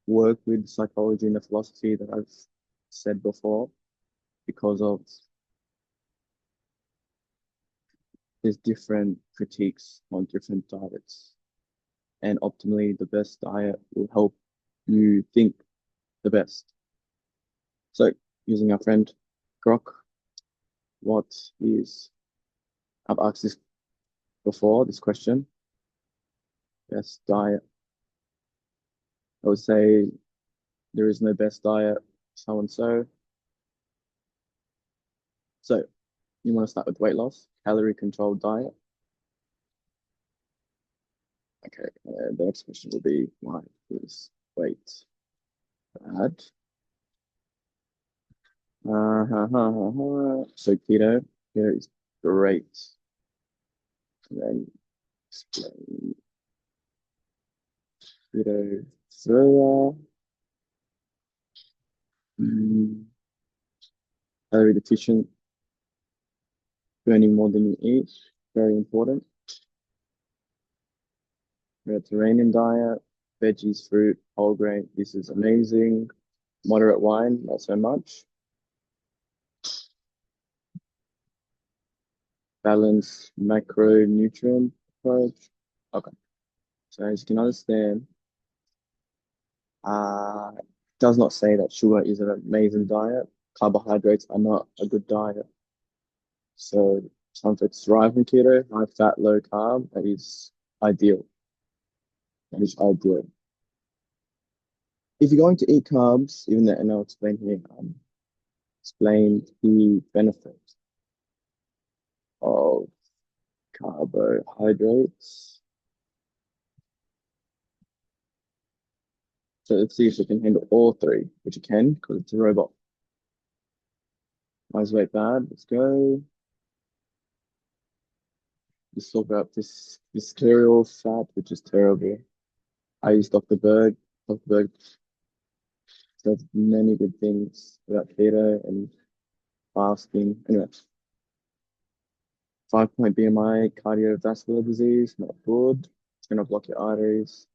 work with psychology and the philosophy that I've said before because of there's different critiques on different diets. And optimally, the best diet will help you think the best. So, using our friend Grok, what is, I've asked this before, this question, best diet. I would say there is no best diet, so and so. So, you want to start with weight loss, calorie controlled diet. Okay, the next question will be why is weight bad? So keto is great. And then explain keto further. Calorie deficient, burning more than you eat, very important. Mediterranean diet, veggies, fruit, whole grain. This is amazing. Moderate wine, not so much. Balanced macronutrient approach. Okay. So as you can understand, it does not say that sugar is an amazing diet. Carbohydrates are not a good diet. So some folks thrive on keto, high fat, low carb. That is ideal. That is ideal. If you're going to eat carbs, even though, and I'll explain here, explain the benefit of carbohydrates. So let's see if we can handle all three, which you can because it's a robot. Why is weight bad? Let's go. Let's talk about this visceral fat, which is terrible. I use Dr. Berg. Dr. Berg does many good things about keto and fasting. Anyway, 5-point BMI, cardiovascular disease, not good. It's going to block your arteries.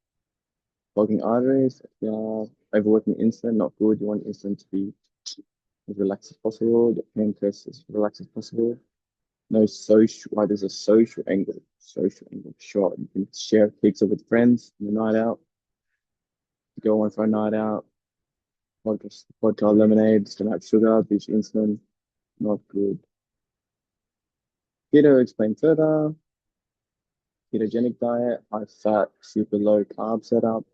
Blocking arteries, yeah. Overworking insulin, not good. You want insulin to be as relaxed as possible. Your pancreas as relaxed as possible. No social, why there's a social angle. Social angle, sure. You can share pizza with friends on a night out. Go on for a night out. Vodka lemonade, it's gonna have sugar, beach insulin, not good. Keto, explain further. Ketogenic diet, high fat, super low carb setup.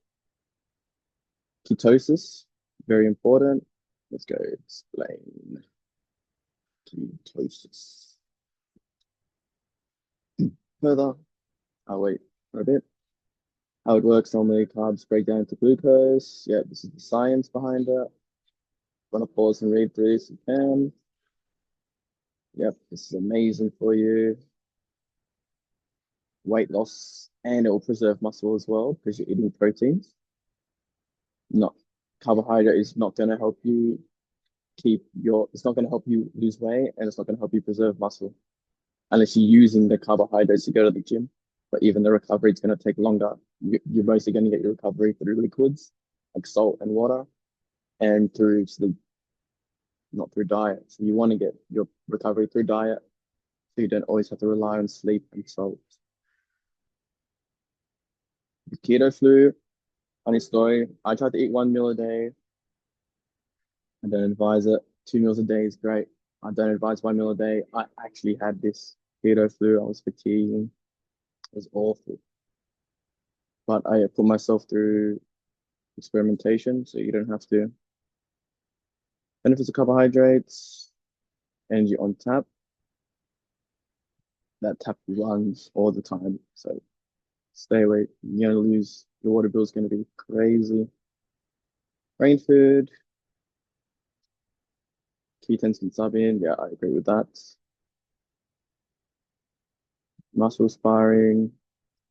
Ketosis, very important. Let's go explain ketosis further. I'll wait for a bit. How it works normally, carbs break down into glucose. Yeah, this is the science behind it. Want to pause and read through this? You can. Yep, this is amazing for you. Weight loss, and it will preserve muscle as well because you're eating proteins. Not carbohydrate is not going to help you it's not going to help you lose weight and it's not going to help you preserve muscle unless you're using the carbohydrates to go to the gym. But even the recovery is going to take longer. You're mostly going to get your recovery through liquids like salt and water and through sleep, not through diet. So you want to get your recovery through diet so you don't always have to rely on sleep and salt. The keto flu, funny story. I tried to eat 1 meal a day. I don't advise it. 2 meals a day is great. I don't advise 1 meal a day. I actually had this keto flu. I was fatiguing. It was awful. But I put myself through experimentation, so you don't have to. Benefits of carbohydrates, energy on tap. That tap runs all the time. So stay away. You're gonna lose your water bill is gonna be crazy. Brain food, ketones can sub in. Yeah, I agree with that. Muscle sparring,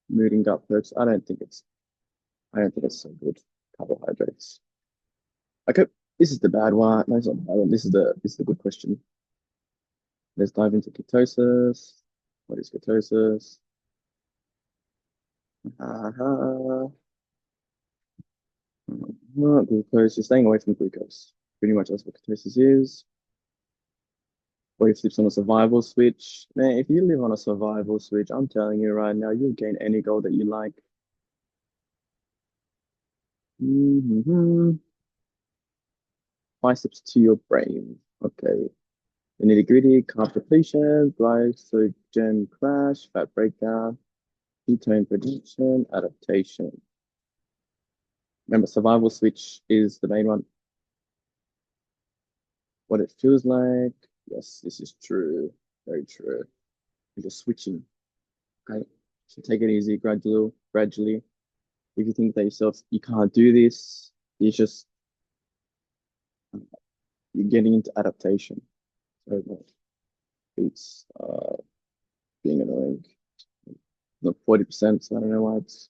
mood and gut perks. I don't think it's so good. Carbohydrates. Okay, this is the bad one. No, it's not the bad one. This is the good question. Let's dive into ketosis. What is ketosis? Glucose, you're staying away from glucose. Pretty much that's what ketosis is. Or if it's on a survival switch. Man, if you live on a survival switch, I'm telling you right now, you'll gain any goal that you like. Biceps to your brain. Okay. The nitty-gritty, carb depletion, glycogen crash, fat breakdown, ketone production, adaptation. Remember, survival switch is the main one. What it feels like. Yes, this is true. Very true. You're just switching. Okay. So take it easy, gradually. If you think that yourself you can't do this, it's just you're getting into adaptation. So it's being annoying. Not 40%, so I don't know why it's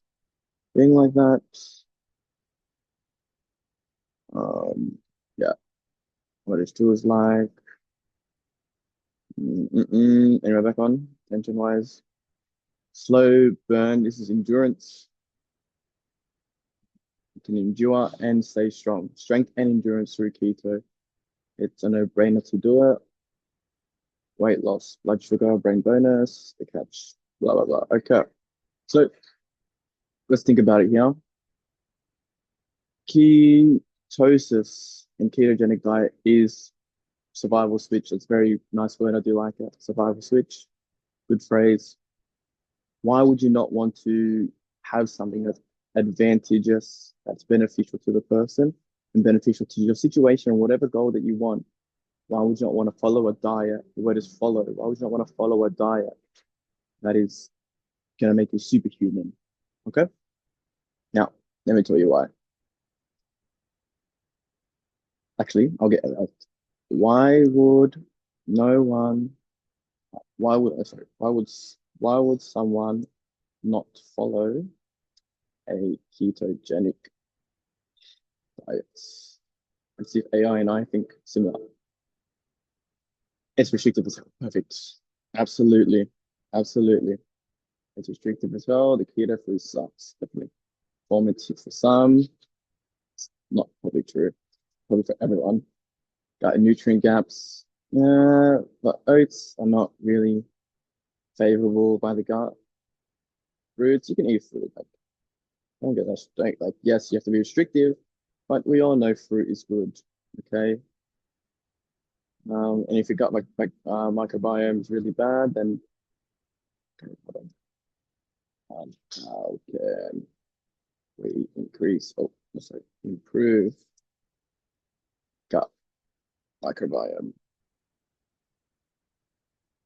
being like that. Yeah, what it feels like. Anyway, back on tension wise. Slow burn. This is endurance. You can endure and stay strong. Strength and endurance through keto. It's a no-brainer to do it. Weight loss, blood sugar, brain bonus, the catch, blah, blah, blah. Okay. So let's think about it here. Ketosis and ketogenic diet is survival switch. It's very nice word. I do like it. Survival switch. Good phrase. Why would you not want to have something that's advantageous, that's beneficial to the person and beneficial to your situation or whatever goal that you want? Why would you not want to follow a diet? The word is follow. Why would you not want to follow a diet that is going to make you superhuman? Okay. Now, let me tell you why. Actually, I'll get that. Why would no one, why would someone not follow a ketogenic diet? Let's see if AI and I think similar. It's restrictive as hell. Perfect. Absolutely. Absolutely. It's restrictive as well. The keto food sucks. Definitely. Formative for some. It's not probably true. Probably for everyone. Got nutrient gaps. Yeah, but oats are not really favorable by the gut. Fruits, you can eat fruit. Like, don't get that straight. Like, yes, you have to be restrictive, but we all know fruit is good. Okay. And if your gut microbiome is really bad, then okay, hold on. How can we increase, oh, sorry, improve gut microbiome?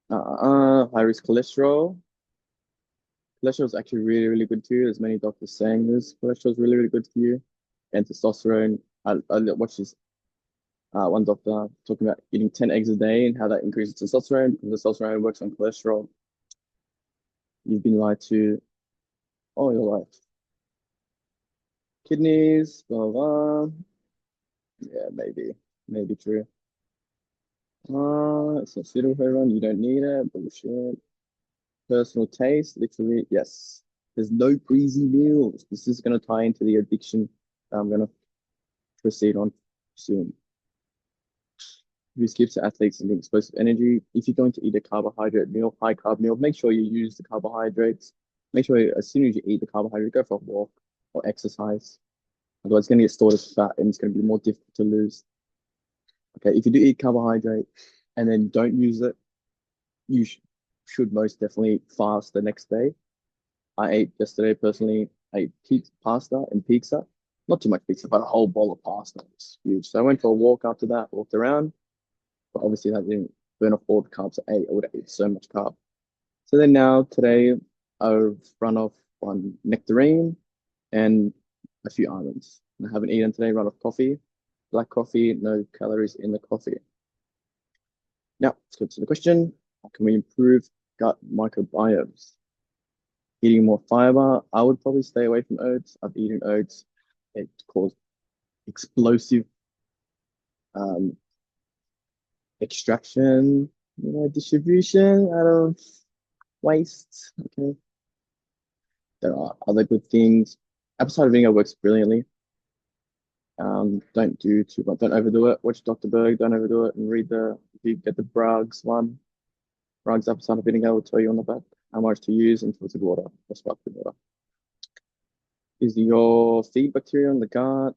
High risk cholesterol. Cholesterol is actually really, really good for you. There's many doctors saying this. Cholesterol is really, really good for you. And testosterone. I watched this one doctor talking about eating 10 eggs a day and how that increases testosterone. Testosterone works on cholesterol. You've been lied to all your life. Kidneys, blah, blah. Yeah, maybe true. It's not suitable for everyone. You don't need it. Bullshit. Personal taste, literally, yes. There's no breezy meals. This is going to tie into the addiction that I'm going to proceed on soon. Who skips to athletes and explosive energy? If you're going to eat a carbohydrate meal, high carb meal, make sure you use the carbohydrates. Make sure as soon as you eat the carbohydrate, go for a walk or exercise. Otherwise, it's going to get stored as fat and it's going to be more difficult to lose. Okay, if you do eat carbohydrate and then don't use it, you should most definitely fast the next day. I ate yesterday personally. I ate pasta and pizza. Not too much pizza, but a whole bowl of pasta. It's huge. So I went for a walk after that, walked around, but obviously that didn't burn off all the carbs I ate. I would have ate so much carb. So then now today I've run off one nectarine and a few almonds. I haven't eaten today, run off coffee. Black coffee, no calories in the coffee. Now, let's go to the question. How can we improve gut microbiomes? Eating more fiber. I would probably stay away from oats. I've eaten oats. It caused explosive um, extraction, distribution out of waste. Okay. There are other good things. Apple cider vinegar works brilliantly. Don't do too much. Don't overdo it. Watch Dr. Berg. Don't overdo it. And read if you get the Bragg's one, Bragg's episode of eating, I will tell you on the back how much to use in filtered water or sparkling water. Is your feed bacteria in the gut?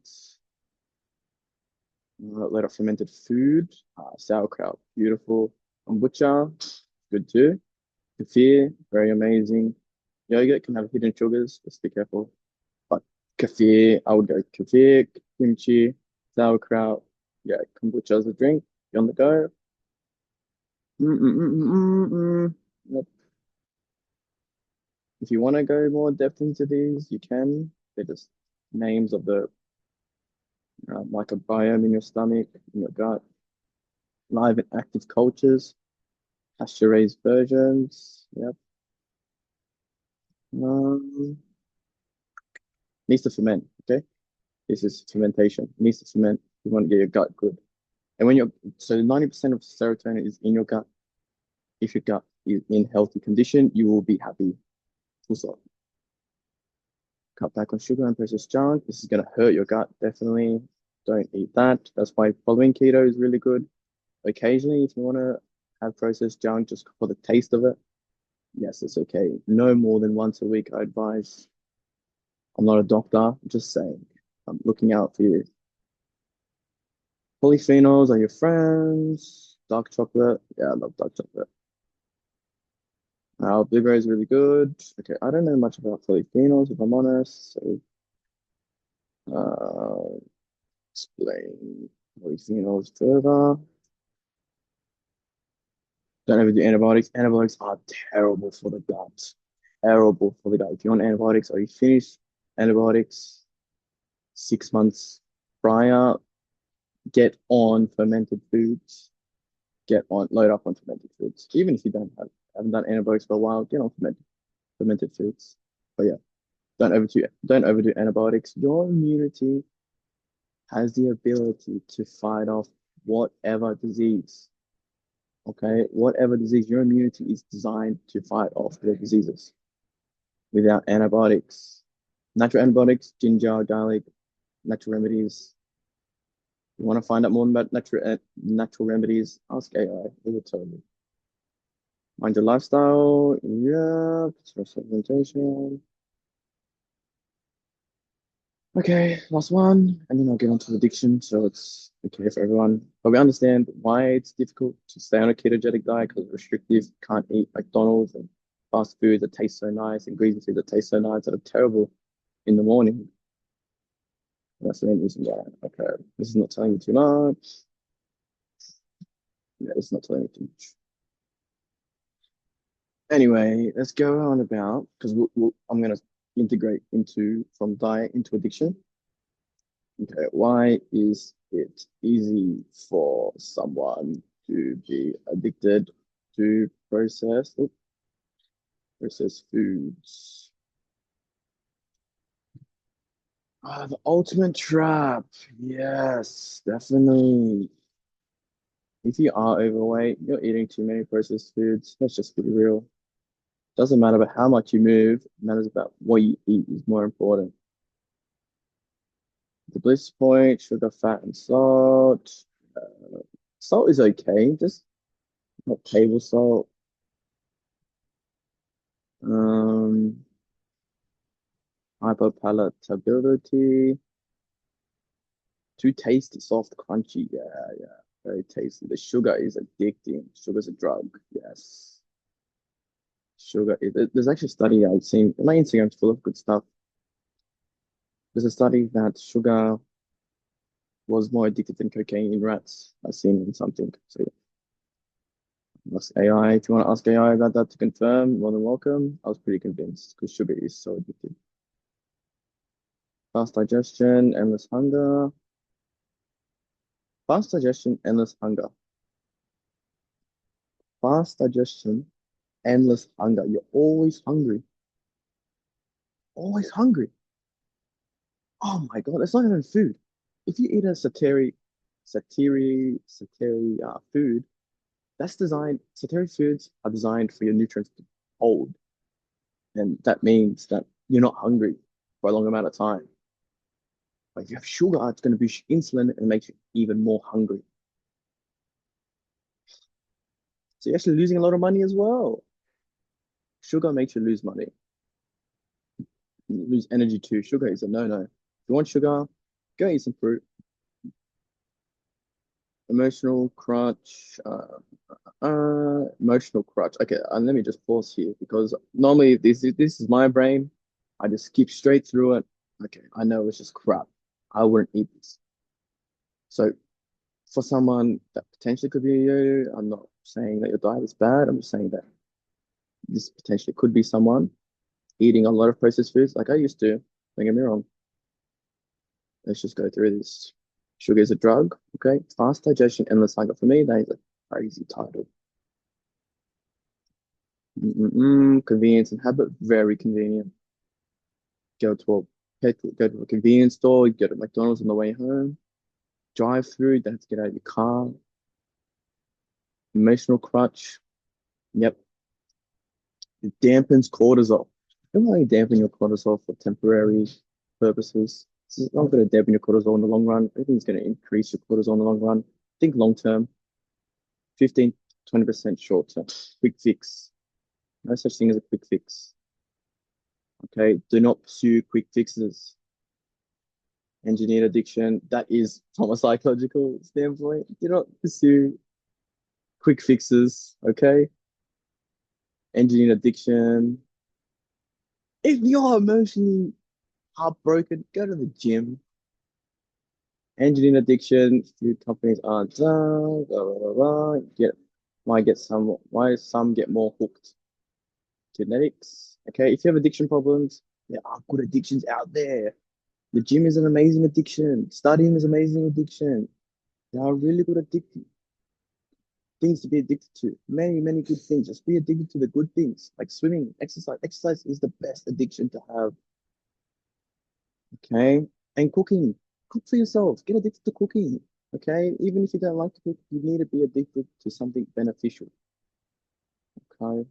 Let of fermented food. Sauerkraut, beautiful. Kombucha, good too. Kefir, very amazing. Yogurt can have hidden sugars. Just be careful. But kefir, I would go kefir, kimchi, sauerkraut. Yeah, kombucha as a drink. You on the go? Nope. If you want to go more depth into these, you can. They're just names of the microbiome in your stomach, in your gut, live and active cultures, pasture raised versions. Yep. Um, needs to ferment. Okay. This is fermentation. It needs to ferment. You want to get your gut good. And when you're, so 90% of serotonin is in your gut. If your gut is in healthy condition, you will be happy. Full stop. Cut back on sugar and processed junk. This is going to hurt your gut, definitely. Don't eat that. That's why following keto is really good. Occasionally, if you want to have processed junk just for the taste of it, yes, it's okay. No more than once a week, I advise. I'm not a doctor, I'm just saying. I'm looking out for you. Polyphenols are your friends. Dark chocolate. Yeah, I love dark chocolate. Blueberry is really good. Okay, I don't know much about polyphenols, if I'm honest. So, explain polyphenols further. Don't ever do antibiotics. Antibiotics are terrible for the gut. Terrible for the gut. If you're on antibiotics or you finish antibiotics 6 months prior, get on fermented foods. Get on, load up on fermented foods. Even if you haven't done antibiotics for a while, get on fermented foods. But yeah, don't overdo antibiotics. Your immunity has the ability to fight off whatever disease. Okay, whatever disease, your immunity is designed to fight off the diseases without antibiotics. Natural antibiotics, ginger, garlic, natural remedies. You want to find out more about natural remedies? Ask AI. It will tell you. Mind your lifestyle. Yeah, supplementation. Okay, last one, and then I'll get onto addiction. So it's okay for everyone. But we understand why it's difficult to stay on a ketogenic diet because it's restrictive. Can't eat McDonald's and fast food that taste so nice, ingredients that taste so nice that are terrible in the morning. That's the main reason why. Okay, this is not telling me too much. Yeah, it's not telling me too much. Anyway, let's go on about because I'm gonna integrate into from diet into addiction. Okay, why is it easy for someone to be addicted to processed foods? The ultimate trap. Yes, definitely. If you are overweight, you're eating too many processed foods. Let's just be real. Doesn't matter about how much you move, it matters about what you eat is more important. The bliss point, sugar, fat, and salt. Salt is okay, just not table salt. Um, Hyperpalatability. Too tasty, soft, crunchy. Yeah, yeah. Very tasty. The sugar is addicting. Sugar's a drug. Yes. There's actually a study I've seen. My Instagram's full of good stuff. There's a study that sugar was more addictive than cocaine in rats. I've seen in something. So yeah. Ask AI. If you want to ask AI about that to confirm, more than welcome. I was pretty convinced because sugar is so addictive. Fast digestion, endless hunger. Fast digestion, endless hunger. Fast digestion, endless hunger. You're always hungry. Always hungry. Oh my God, it's not even food. If you eat a satiri food, satiri foods are designed for your nutrients to hold. And that means that you're not hungry for a long amount of time. But if you have sugar, it's going to boost your insulin and makes you even more hungry. So you're actually losing a lot of money as well. Sugar makes you lose money. You lose energy too. Sugar is a no-no. If you want sugar, go eat some fruit. Emotional crutch. Emotional crutch. Okay, and let me just pause here because normally this is my brain. I just skip straight through it. Okay, I know it's just crap. I wouldn't eat this. So for someone that potentially could be you, I'm not saying that your diet is bad. I'm just saying that this potentially could be someone eating a lot of processed foods like I used to. Don't get me wrong. Let's just go through this. Sugar is a drug. Okay, fast digestion, endless hunger. For me, that is a crazy title. Convenience and habit, very convenient. Go to a convenience store, go to McDonald's on the way home, drive through, don't have to get out of your car. Emotional crutch, yep. It dampens cortisol. You don't want to dampen your cortisol for temporary purposes. This is not going to dampen your cortisol in the long run. I think it's going to increase your cortisol in the long run. Think long term, 15, 20% short term. Quick fix. No such thing as a quick fix. Okay, do not pursue quick fixes. Engineered addiction, that is from a psychological standpoint. Do not pursue quick fixes, okay? Engineered addiction. If you're emotionally heartbroken, go to the gym. Engineered addiction, food companies aren't done, blah, blah, blah, blah. Why some get more hooked? Genetics. Okay, if you have addiction problems, there are good addictions out there. The gym is an amazing addiction. Studying is amazing addiction. There are really good things to be addicted to. Many, many good things. Just be addicted to the good things, like swimming, exercise. Exercise is the best addiction to have. Okay. And cooking. Cook for yourself. Get addicted to cooking. Okay. Even if you don't like to cook, you need to be addicted to something beneficial. Okay.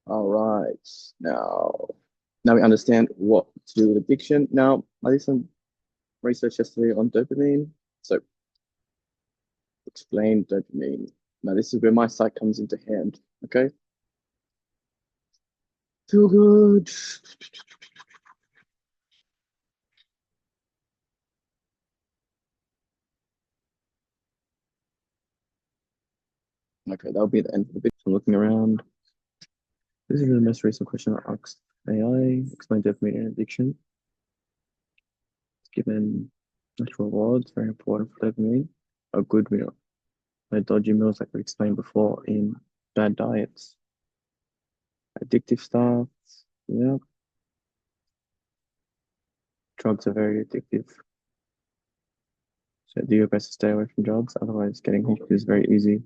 All right. Now we understand what to do with addiction. Now, I did some research yesterday on dopamine. So explain dopamine. Now, this is where my site comes into hand. Okay. Feel good. Okay, that'll be the end of the video. I'm looking around. This is the most recent question I asked AI. Explain dopamine and addiction. It's given natural rewards, very important for dopamine. A good meal. No dodgy meals like we explained before in bad diets. Addictive stuff. Yeah. Drugs are very addictive. So do your best to stay away from drugs, otherwise getting hooked is very easy.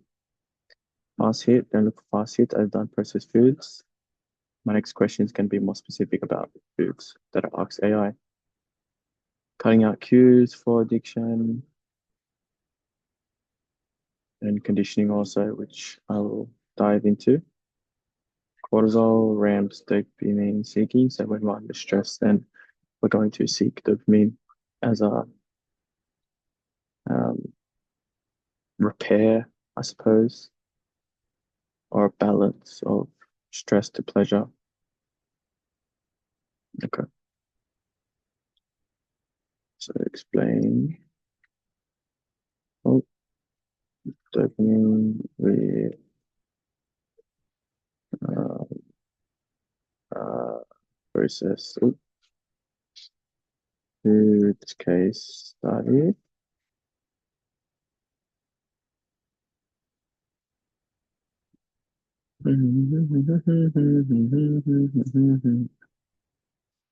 Fast hit, don't look for fast hit as done processed foods. My next questions can be more specific about foods that I asked AI. Cutting out cues for addiction and conditioning also, which I will dive into. Cortisol ramps dopamine seeking. So when we're under stress, then we're going to seek dopamine as a um, repair, I suppose, or a balance of stress to pleasure. Okay. So explain. Oh, dopamine with uh, uh, process. Oh, food case study.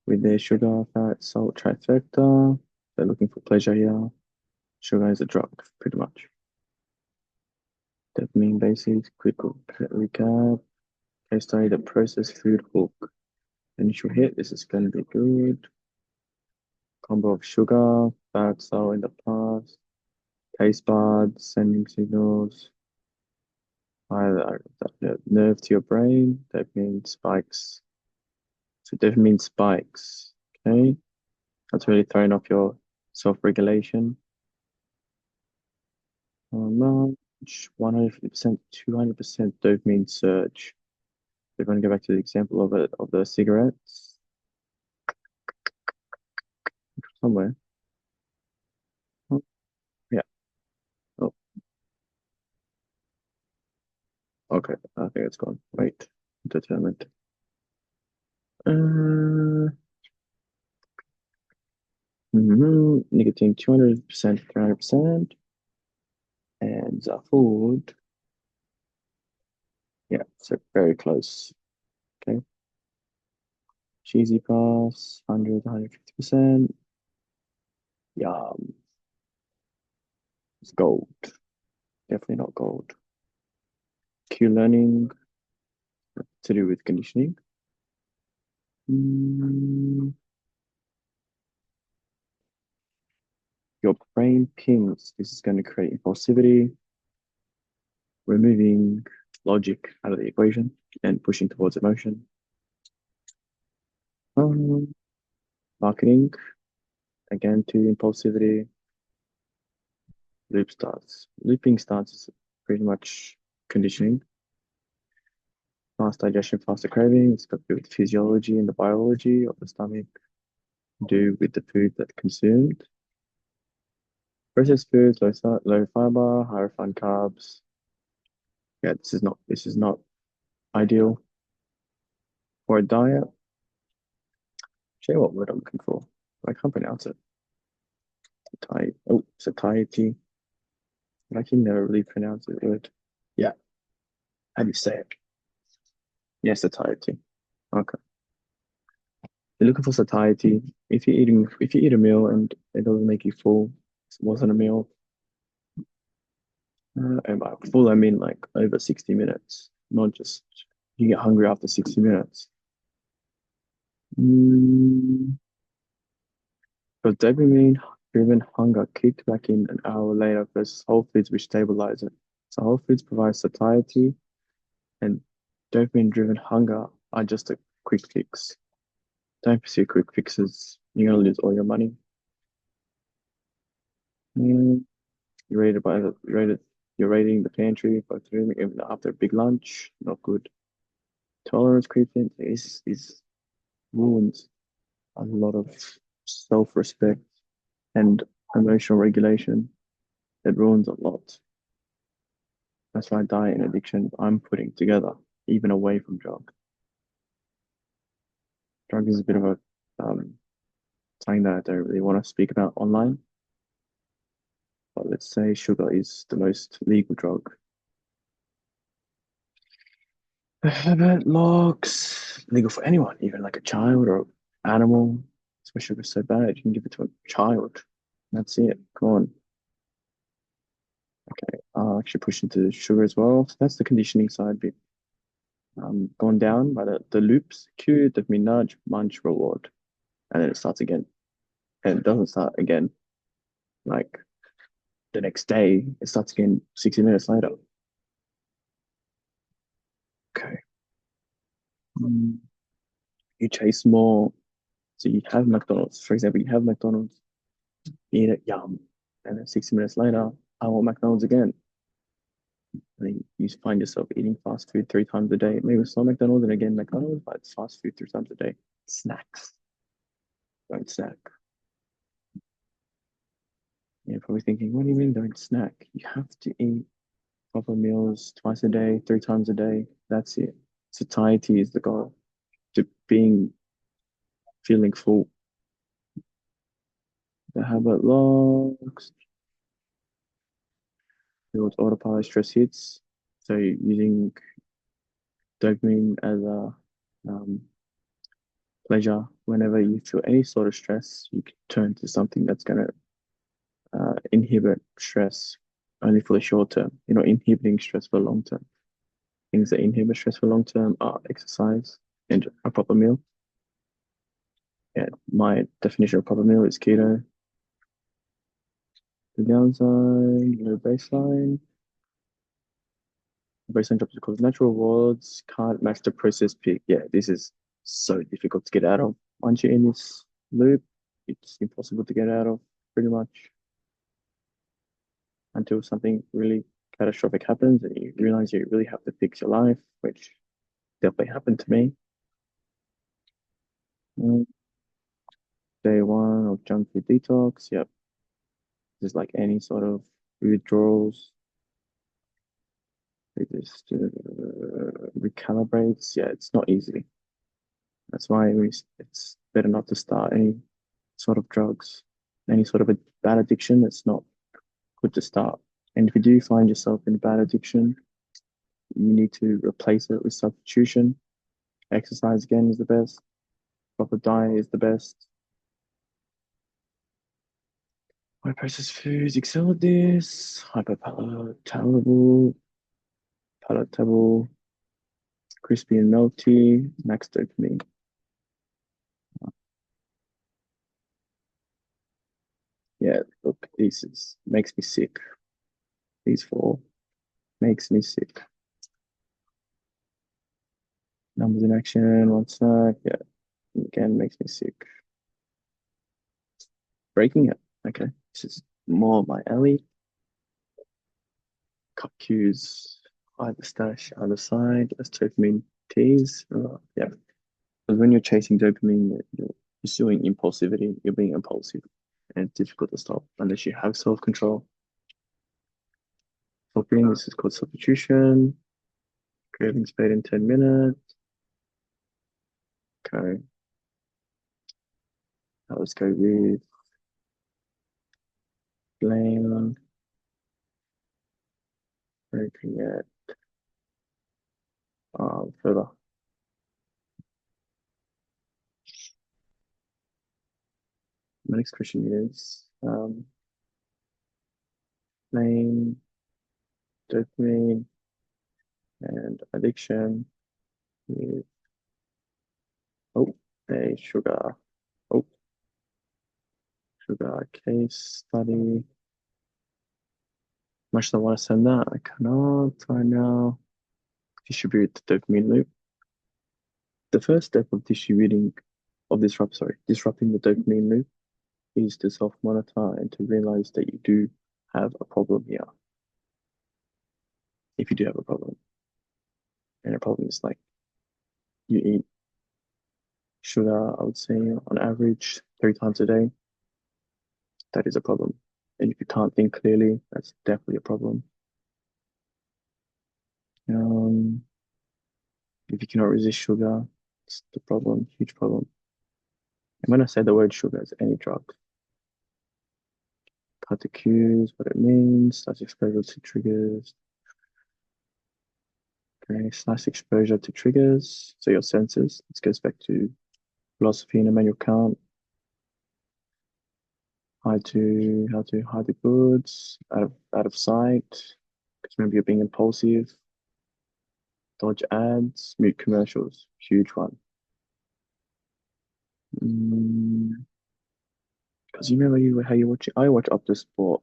With their sugar, fat, salt trifecta. They're looking for pleasure here. Sugar is a drug, pretty much. Dopamine basics, quick recap. Case study, the processed food hook. Initial hit, this is going to be good. Combo of sugar, fat, salt in the past. Taste buds, sending signals. Either that nerve to your brain, dopamine spikes. So dopamine spikes, okay? That's really throwing off your self-regulation. Much 150%, 200% dopamine surge. If I want to go back to the example of it of the cigarettes somewhere. Oh, yeah. Oh, okay. I think it's gone. Wait. Determined. Nicotine 200%, 300%. And food. Yeah, so very close. Okay. Cheesy puffs, 100, 150%. Yum. It's gold. Definitely not gold. Q learning to do with conditioning. Mm, your brain pings. This is going to create impulsivity, removing logic out of the equation and pushing towards emotion. Um, marketing, again, to impulsivity. Loop starts. Looping starts is pretty much conditioning. Fast digestion, faster craving. It's got to do with physiology and the biology of the stomach. Do with the food that consumed. Processed foods, low fiber, high refined carbs. Yeah, this is not ideal for a diet. Show you what word I'm looking for. I can't pronounce it. Satiety. I can never really pronounce the word. Yeah, how do you say it? Yes, satiety. Okay. You're looking for satiety. If you eat a meal and it doesn't make you full, it wasn't a meal. And by full, I mean like over 60 minutes, not just you get hungry after 60 minutes. Mm, because dopamine-driven hunger kicked back in an hour later versus Whole Foods, which stabilize it. So Whole Foods provides satiety, and dopamine-driven hunger are just a quick fix. Don't pursue quick fixes. You're gonna lose all your money. Mm, you're rating the pantry by three even after a big lunch. Not good. Tolerance creeping is ruins a lot of self-respect and emotional regulation. It ruins a lot. That's why diet and addiction I'm putting together, even away from drug. Drug is a bit of a something that I don't really want to speak about online. But let's say sugar is the most legal drug. Herbert logs legal for anyone, even like a child or animal. That's why sugar's so bad. You can give it to a child. That's it. Come on. Okay. I'll actually push into sugar as well. So that's the conditioning side bit. Gone down by the loops. Cue, dopamine nudge, munch, reward. And then it starts again. And it doesn't start again like the next day. It starts again 60 minutes later. Okay. Mm, you chase more. So you have McDonald's, for example, you have McDonald's, you eat it, yum. And then 60 minutes later, I want McDonald's again. And then you find yourself eating fast food 3 times a day. Maybe it's not McDonald's and again McDonald's, but it's fast food 3 times a day. Snacks. Don't snack. You're probably thinking, what do you mean don't snack? You have to eat proper meals twice a day, 3 times a day. That's it. Satiety is the goal. To being feeling full. The habit logs. Build autopilot stress hits. So using dopamine as a um, pleasure. Whenever you feel any sort of stress, you can turn to something that's going to inhibit stress only for the short term. You're not inhibiting stress for the long term. Things that inhibit stress for long term are exercise and a proper meal. Yeah, my definition of proper meal is keto. The downside, low baseline. Baseline drops because natural rewards can't match the process peak. Yeah, this is so difficult to get out of. Once you're in this loop, it's impossible to get out of pretty much until something really catastrophic happens and you realize you really have to fix your life, which definitely happened to me. Mm, Day one of junk food detox. Yep. Just like any sort of withdrawals, it just recalibrates. Yeah, it's not easy. That's why it's better not to start any sort of drugs, any sort of a bad addiction. It's not good to start. And if you do find yourself in a bad addiction, you need to replace it with substitution. Exercise again is the best. Proper diet is the best. High processed foods excel at this. Palatable, crispy and melty, max dopamine. Yeah, look, makes me sick. These four makes me sick. Numbers in action, one sec. Yeah, again makes me sick. Breaking it. Okay, this is more my alley. Cup cues, either stash, either side. Let's dopamine tease. Yeah, because when you're chasing dopamine, you're pursuing impulsivity. You're being impulsive, and it's difficult to stop unless you have self-control. Stopping. This is called substitution. Cravings paid in 10 minutes. Okay. Now let's go with blame. Breaking it. Further. My next question is blame, dopamine, and addiction with oh, a sugar. Oh, sugar case study. Much do I want to send that? I cannot right now. Distribute the dopamine loop. The first step of disrupting the dopamine loop is to self-monitor and to realize that you do have a problem here. If you do have a problem, and a problem is like you eat sugar, I would say on average 3 times a day, that is a problem. And if you can't think clearly, that's definitely a problem. Um, if you cannot resist sugar, it's the problem, huge problem. And when I say the word sugar, it's any drug. Cut the cues, what it means, that's exposure to triggers. Okay, slice exposure to triggers, so your senses. This goes back to philosophy in Immanuel Kant. How to hide the goods out of sight. Because remember you're being impulsive. Dodge ads, mute commercials, huge one. Because you remember how you watch it. I watch Optus Sport.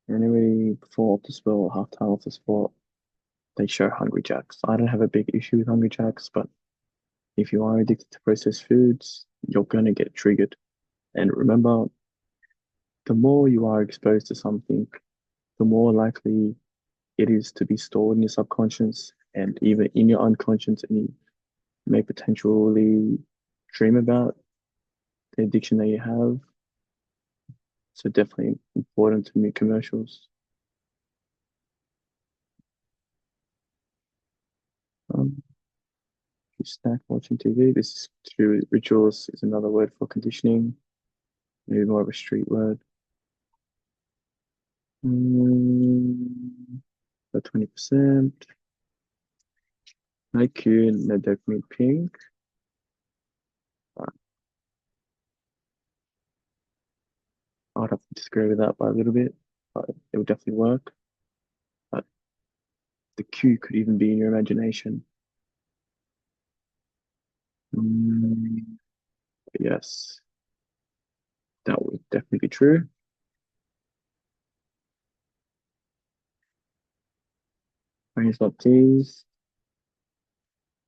And anyway, before Optus Sport or halftime Optus Sport, they show Hungry Jacks. I don't have a big issue with Hungry Jacks, but if you are addicted to processed foods, you're gonna get triggered. And remember, the more you are exposed to something, the more likely it is to be stored in your subconscious and even in your unconscious, and you may potentially dream about the addiction that you have. So definitely important to mute commercials. Um, you snack watching TV. This is through rituals is another word for conditioning, maybe more of a street word. About 20%. IQ and no dopamine pink. I'd have to disagree with that by a little bit, but it would definitely work. But the Q could even be in your imagination. Mm, yes, that would definitely be true. Brains not teased.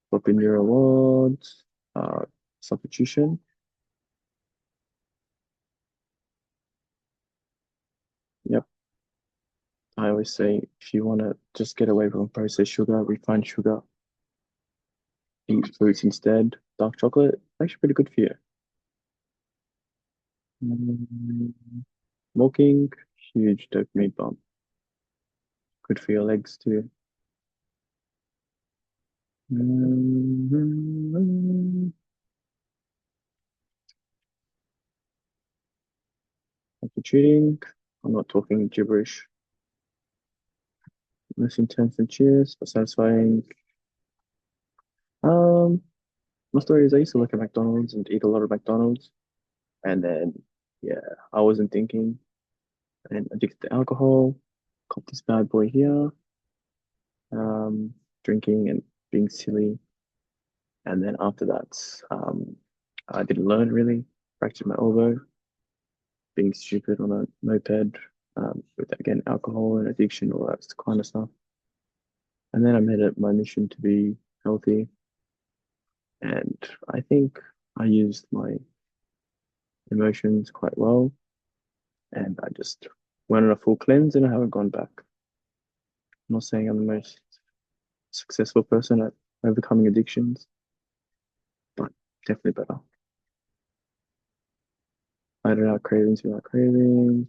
Swap in your rewards. Uh, Substitution. Yep. I always say if you want to just get away from processed sugar, refined sugar, eat fruits instead. Dark chocolate, actually pretty good for you. Mm, Smoking, huge dopamine bump. Good for your legs too. Mm, After cheating, I'm not talking gibberish. Less intense than cheers, but satisfying. Um, my story is I used to work at McDonald's and eat a lot of McDonald's, and then yeah, I wasn't thinking and addicted to alcohol. Got this bad boy here, um, drinking and being silly, and then after that, I didn't learn really. Fractured my elbow, being stupid on a moped, with again alcohol and addiction, all that kind of stuff. And then I made it my mission to be healthy, and I think I used my emotions quite well, and I just went on a full cleanse, and I haven't gone back. I'm not saying I'm the most successful person at overcoming addictions, but definitely better. I don't have cravings without cravings.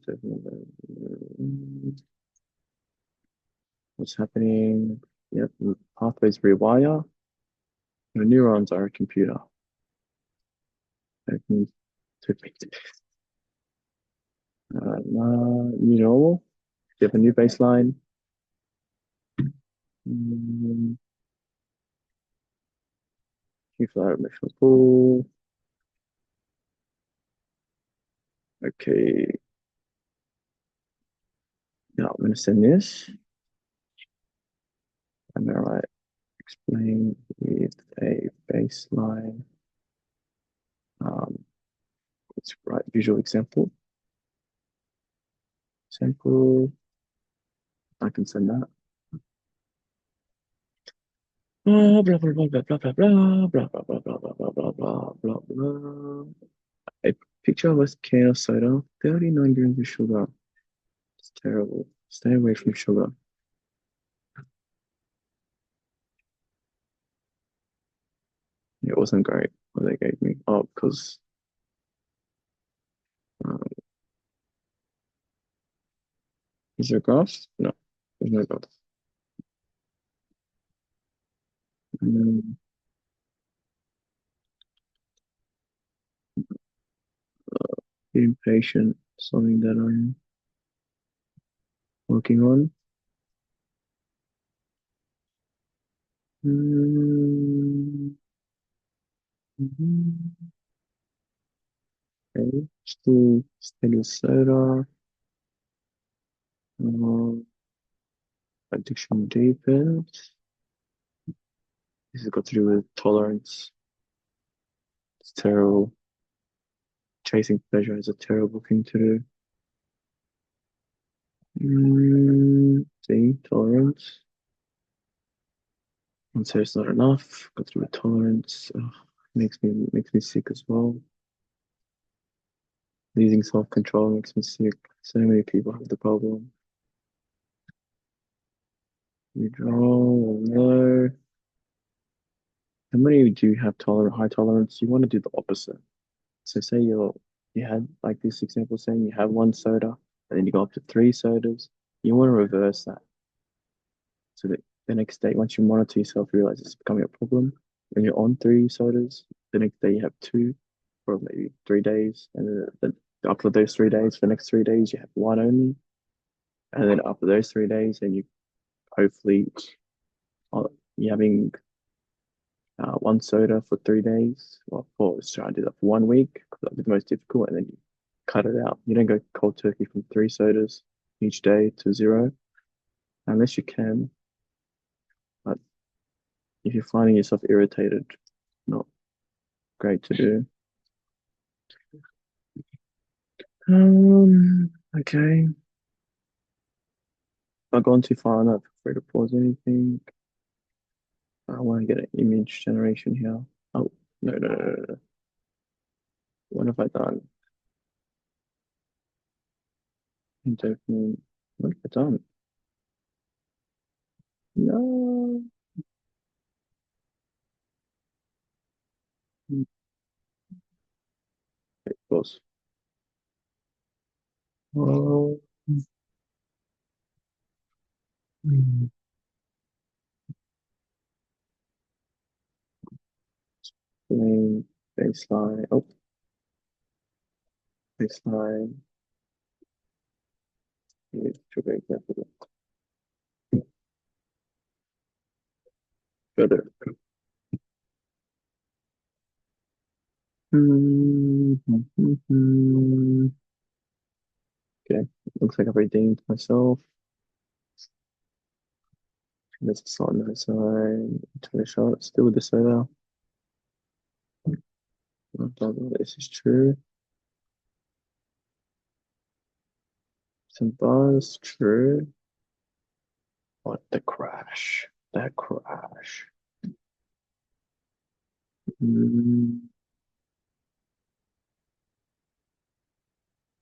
What's happening? Yep, pathways rewire. The neurons are a computer. That means to new normal. You have a new baseline. Mm, You fly emotional pool. Okay, now I'm gonna send this. I'm gonna write explain with a baseline. Um, let's write visual example. Sample. I can send that. Blah blah blah blah blah blah blah blah blah blah blah blah blah blah blah blah blah. A picture of a can of soda, 39 grams of sugar. It's terrible. Stay away from sugar. It wasn't great what they gave me. Oh, because um, is there graphs? No, there's no graphs. Mm, Being patient, something that I'm working on. Mm, mhm. Okay, still steady soda. Addiction deepens. This has got to do with tolerance. It's terrible. Chasing pleasure is a terrible thing to do. See, tolerance. And so it's not enough. Got to do with tolerance. Ugh, makes me sick as well. Losing self-control makes me sick. So many people have the problem. Withdrawal, low. And when you do have high tolerance, you want to do the opposite. So say you had like this example saying you have one soda and then you go up to three sodas. You want to reverse that. So that the next day, once you monitor yourself, you realize it's becoming a problem. When you're on three sodas, the next day you have two, or maybe 3 days, and then after those 3 days, for the next 3 days, you have one only, and then after those 3 days, then you hopefully uh, you're having one soda for 3 days. Well, for try to do that for 1 week because that'd be the most difficult, and then you cut it out. You don't go cold turkey from three sodas each day to zero, unless you can. But if you're finding yourself irritated, not great to do. Okay. If I've gone too far enough, feel free to pause anything. I want to get an image generation here. Oh, no, no, no, no, no. What have I done? And dopamine. What have I done? No. It was. Oh. Mm. Main baseline. Oh, baseline. Yeah, sugar example. Further. Okay, looks like I've redeemed myself. There's a slot on the other side. Turn a shot. Still with the soda. I don't know if this is true. Some buzz. True. What the crash? That crash. Mm,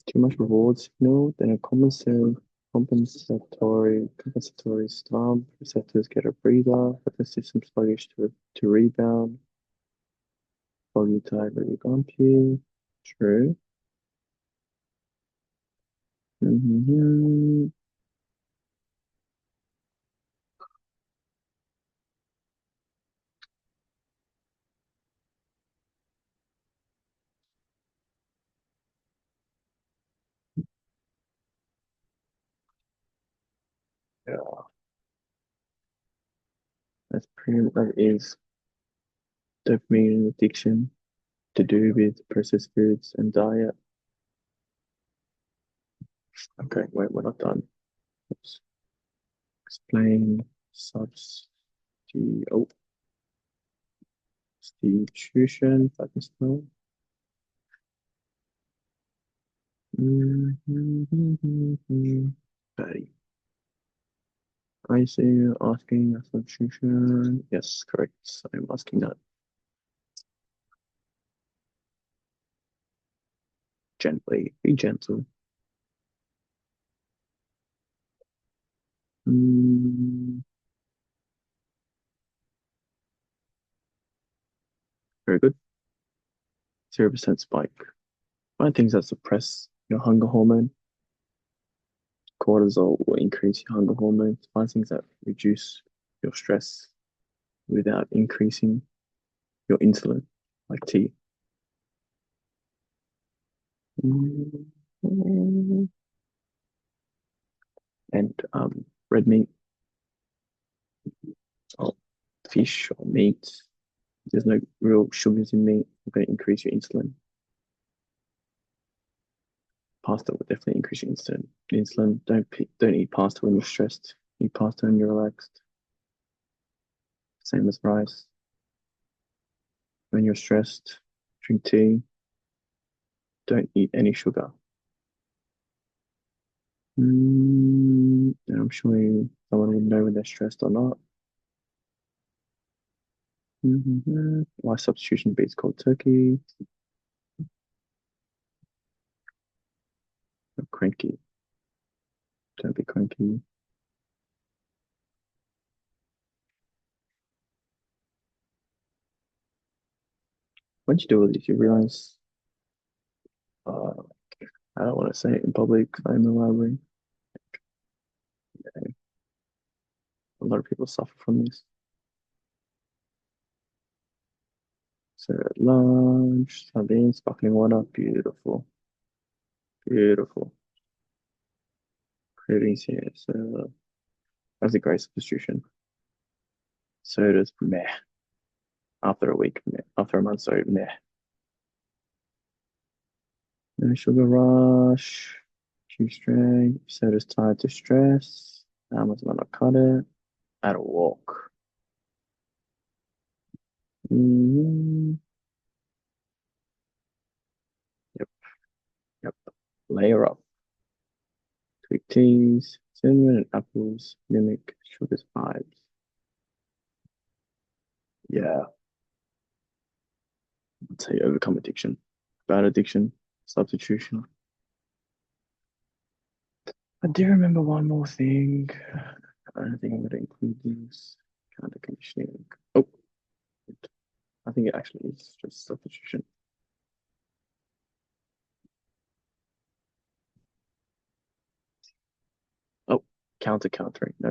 too much reward signal. Then a compensatory stomp. Receptors get a breather. But the system sluggish to rebound. Foggy tide really grumpy. True. Mm-hmm. Yeah, that is dopamine addiction to do with processed foods and diet. Okay, wait, we're not done. Let's explain substitution. Oh, substitution. That is no. Patty. I see you asking a substitution. Yes, correct. I'm asking that gently. Be gentle. Mm, very good. 0% spike. Find things that suppress your hunger hormone. Cortisol will increase your hunger hormone. Find things that reduce your stress without increasing your insulin, like tea. And red meat or fish or meat. There's no real sugars in meat. You're going to increase your insulin. Pasta will definitely increase your insulin. Don't eat pasta when you're stressed. Eat pasta when you're relaxed. Same as rice. When you're stressed, drink tea. Don't eat any sugar. And I'm sure someone would know when they're stressed or not. Why substitution beats cold turkey? You're cranky. Don't be cranky. Once you do all this, you realize uh, I don't want to say it in public. I'm a library. A lot of people suffer from this. So at lunch, sardines, sparkling water, beautiful, beautiful. Cravings here. So that's a great substitution. Sodas, meh. After a week, meh. After a month, sorry, meh. No sugar rush. Too strength. Soda's tied to stress. Amazon not cut it. At a walk. Mm, yep, yep. Layer up. Sweet teas, cinnamon and apples mimic sugar's vibes. Yeah, that's how you overcome addiction. Bad addiction, substitution. I do remember one more thing. I don't think I'm going to include these. Counter conditioning. Oh, I think it actually is just substitution. Oh, countering. No.